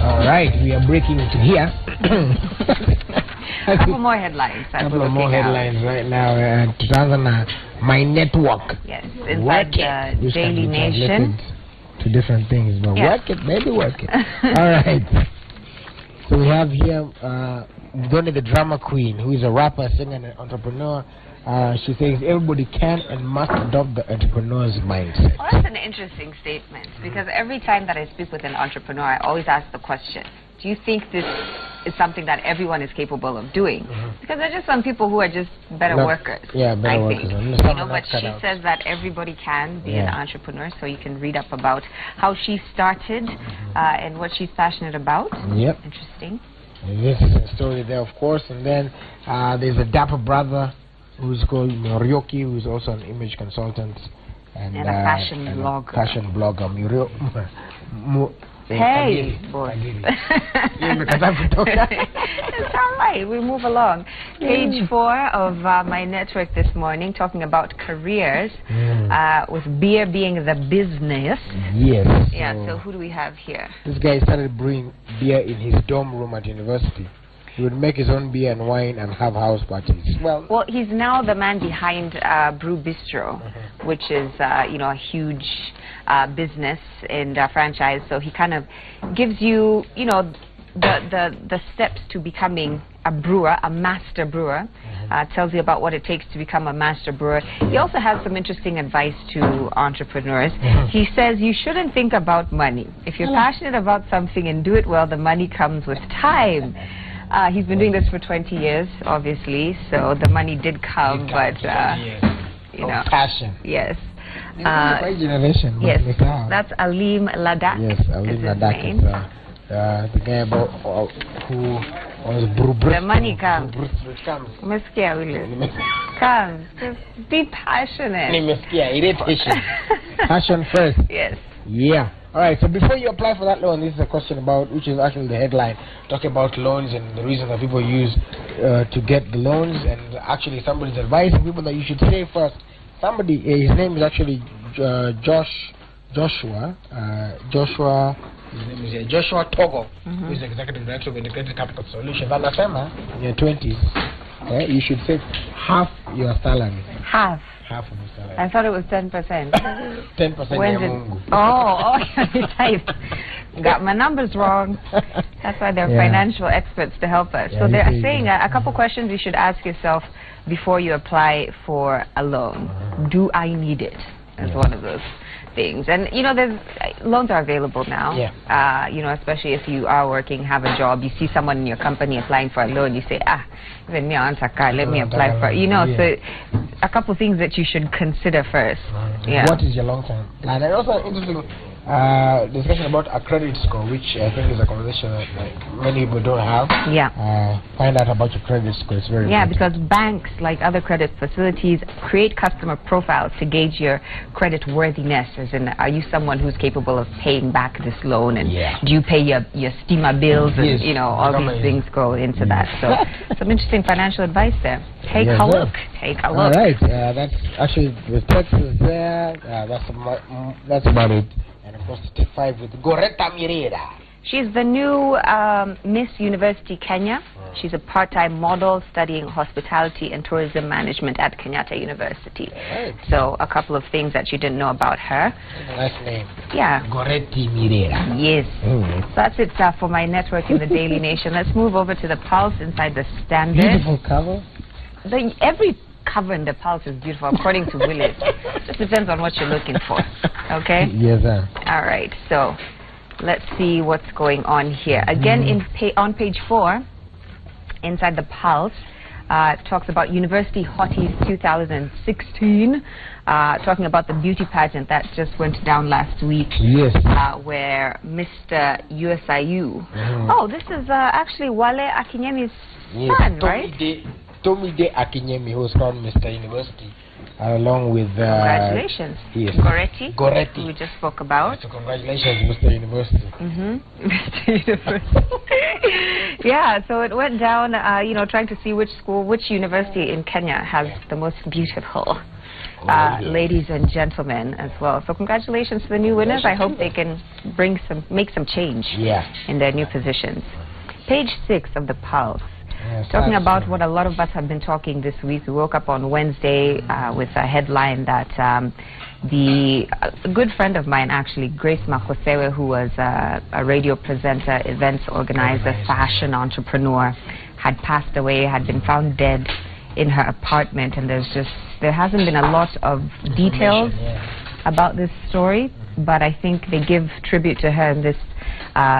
All right, we are breaking into here. A couple more headlines. A couple more headlines right now. My network. Yes, inside the Daily Nation. To different things, but work it, baby, work it. All right. So we have here Donnie the Drama Queen, who is a rapper, singer, and an entrepreneur. She says everybody can and must adopt the entrepreneur's mindset. Well, that's an interesting statement, because every time that I speak with an entrepreneur, I always ask the question, do you think this is something that everyone is capable of doing? Because there are just some people who are just better workers. Yeah, better workers. You know, but she says that everybody can be an entrepreneur, so you can read up about how she started and what she's passionate about. Yep. Interesting. This is a story there, of course. And then there's a dapper brother who's called Morioki, who's also an image consultant and a fashion blogger. Hey, boy. It's all right. We move along. Page 4 of my network this morning, talking about careers, with beer being the business. Yes. Yeah, so who do we have here? This guy started brewing beer in his dorm room at university. He would make his own beer and wine and have house parties. Well, he's now the man behind Brew Bistro, which is, you know, a huge business and franchise. So he kind of gives you, you know, the steps to becoming a brewer, a master brewer. Tells you about what it takes to become a master brewer. He also has some interesting advice to entrepreneurs. He says you shouldn't think about money. If you're passionate about something and do it well, the money comes with time. He's been doing this for 20 years, obviously, so the money did come, but, you know. Passion. Yes. Generation. Yes, that's Alim Ladak. Yes, Alim Ladak is the guy about who was the money comes. Comes. Just be passionate. Passion first. Yes. Yeah. All right, so before you apply for that loan, this is a question about, which is actually the headline, talking about loans and the reason that people use to get the loans, and actually somebody's advising people that you should save first. Somebody, his name is actually Joshua. His name is Joshua Togo, who is the executive director of Integrated Capital Solutions. And in your 20s, you should save half your salary. Half of the salary. I thought it was 10%. 10%. Got my numbers wrong. That's why they're financial experts to help us. So they're saying a couple questions you should ask yourself before you apply for a loan. Do I need it? That's one of those things. And you know, there's loans are available now. You know, especially if you are working, have a job, you see someone in your company applying for a loan, you say, even me on Sakai, let me apply for it. You know, so a couple things that you should consider first. What is your long-term plan? And also interesting discussion about a credit score, which I think is a conversation that many people don't have. Find out about your credit score. It's very important. Because banks, like other credit facilities, create customer profiles to gauge your credit worthiness. As in, are you someone who's capable of paying back this loan, and do you pay your STEMA bills, and you know, all these things go into that. So some interesting financial advice there. Take a look. Take a look. All right, that's actually the text is there. That's about it. And of course, Tip 5 with Goretta Mirera. She's the new Miss University Kenya. She's a part-time model studying hospitality and tourism management at Kenyatta University. So a couple of things that you didn't know about her. Nice name. Yeah. Goretti Mirera. Yes. So that's it for my network in the Daily Nation. Let's move over to the Pulse inside the Standard. Beautiful cover. Every cover in the Pulse is beautiful, according to Willis. Just depends on what you're looking for. Okay? Yes, sir. All right. So let's see what's going on here. Again, on page 4, inside the Pulse, it talks about University Hotties 2016, talking about the beauty pageant that just went down last week. Yes. Where Mr. USIU. Oh, this is actually Wale Akinyemi's son, right? Tomide Akinyemi, who was crowned Mr. University, along with... congratulations. Yes. Goretti, who we just spoke about. So congratulations, Mr. University. Mr. University. Yeah, so it went down, you know, trying to see which university in Kenya has the most beautiful ladies and gentlemen as well. So congratulations to the new winners. I hope they can make some change in their new positions. Page 6 of the Pulse. Talking about what a lot of us have been talking this week. We woke up on Wednesday with a headline that a good friend of mine, actually, Grace Makosewe, who was a radio presenter, events organizer, fashion entrepreneur, had passed away, had been found dead in her apartment, and there hasn't been a lot of details about this story, but I think they give tribute to her in this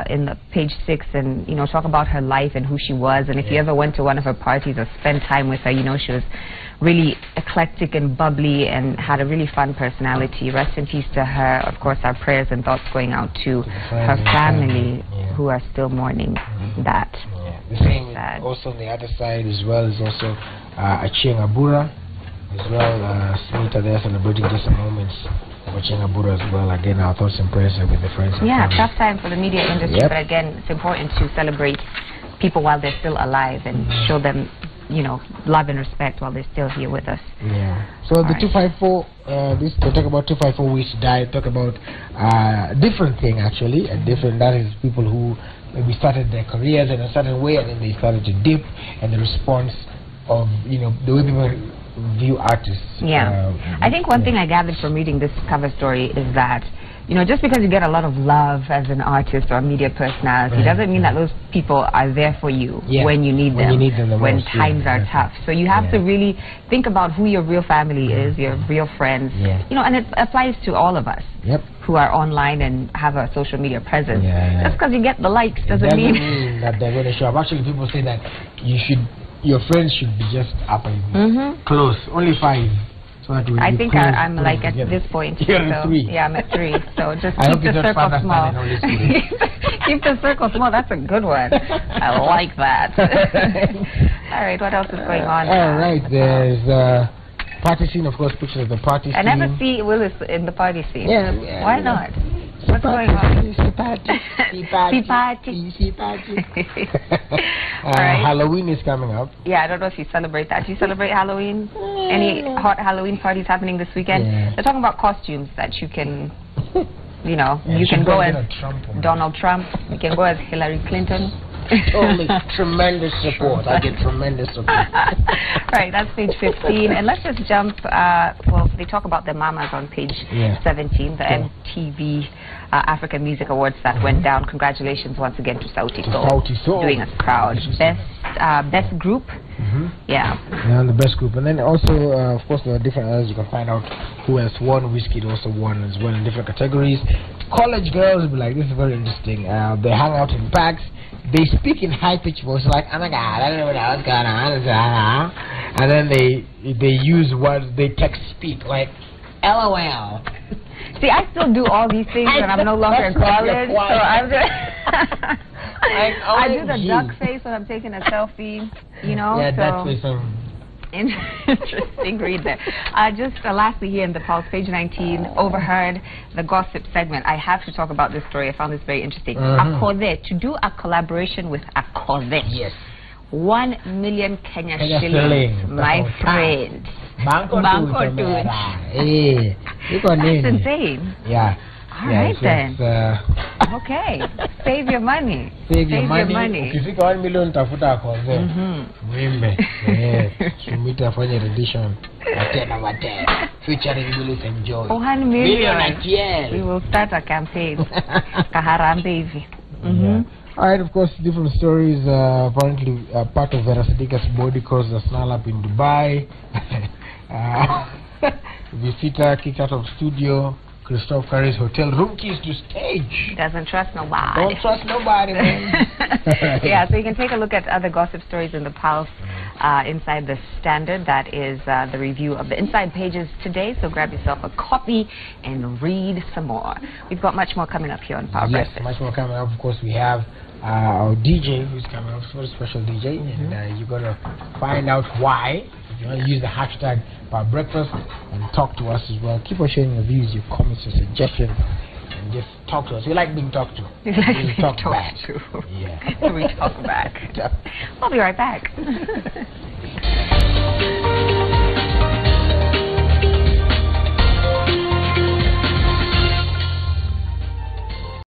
in the page 6, and talk about her life and who she was. And if you ever went to one of her parties or spent time with her, she was really eclectic and bubbly and had a really fun personality. Rest in peace to her. Of course, our prayers and thoughts going out to her family who are still mourning that. The same also on the other side as well is also Achieng Abura as well. Smita there celebrating just a moments. Watching Abura as well. Again, our thoughts and prayers are with the friends. Yeah, tough time for the media industry, but again, it's important to celebrate people while they're still alive and show them, love and respect while they're still here with us. Yeah. So the 254, they talk about 254 which died. Talk about different thing actually, that is people who maybe started their careers in a certain way and then they started to dip, and the response of the way people view artists. I think one thing I gathered from reading this cover story is that just because you get a lot of love as an artist or a media personality doesn't mean that those people are there for you when you need them, when times are tough. So you have to really think about who your real family is, your real friends, and it applies to all of us who are online and have a social media presence. Just because you get the likes doesn't mean that they're going to show up. Actually, people say that your friends should be just up and close, only 5. So that I think I'm like at this point. You're at 3. Yeah, I'm at 3. So just keep the circle small. Keep the circle small. That's a good one. I like that. All right, what else is going on? All right, there's party scene, of course, pictures of the party scene. I never see Willis in the party scene. Why not? What's going on? Halloween is coming up. Yeah, I don't know if you celebrate that. Do you celebrate Halloween? Any hot Halloween parties happening this weekend? They're talking about costumes that you can, you can go as Donald Trump. You can go as Hillary Clinton. Totally. Tremendous support. I get tremendous support. Right, that's page 15. And let's just jump, they talk about the Mamas on page 17, the MTV African Music Awards that went down. Congratulations once again to Sauti Sol, doing us proud. Best group. And the best group. And then also, of course, there are different others. You can find out who has won. Wizkid also won as well in different categories. College girls will be like, this is very interesting. They hang out in packs. They speak in high-pitched voice like, oh my God, I don't know what's going on. And then they use words, they text speak like, LOL. See, I still do all these things when I'm no longer in college. So I'm just I do the duck face when I'm taking a selfie, Yeah, so that face. Interesting read there. Just lastly here in the Pulse, page 19, overheard the gossip segment. I have to talk about this story. I found this very interesting. Akode, to do a collaboration with Akode. Yes. 1 million Kenya shillings, my friend. Banco That's insane. Yeah. All right then. Okay. Save your money. Save your money. Ukifika 1 million tafuta Akode. Mwimbe. Sumita afanye rendition. Wate. Featuring Willis and Joy. 1 million. We will start a campaign. Kaharambe hivi. Alright, of course, different stories. Apparently, part of Vera Sidika's body caused a snarl up in Dubai. Visita kicked out of studio. Christoph Curry's hotel room keys to stage. Doesn't trust nobody. Don't trust nobody, man. Yeah, so you can take a look at other gossip stories in the Pulse inside the Standard. That is the review of the inside pages today. So grab yourself a copy and read some more. We've got much more coming up here on Power Breakfast. Yes, much more coming up. Of course, we have our DJ who's coming up, very special DJ, and you're going to find out why. If you want to use the hashtag Power Breakfast and talk to us as well. Keep on sharing your views, your comments, your suggestions, and just talk to us. We like being talked to. We like being talked to. Yeah. We talk back. We'll be right back.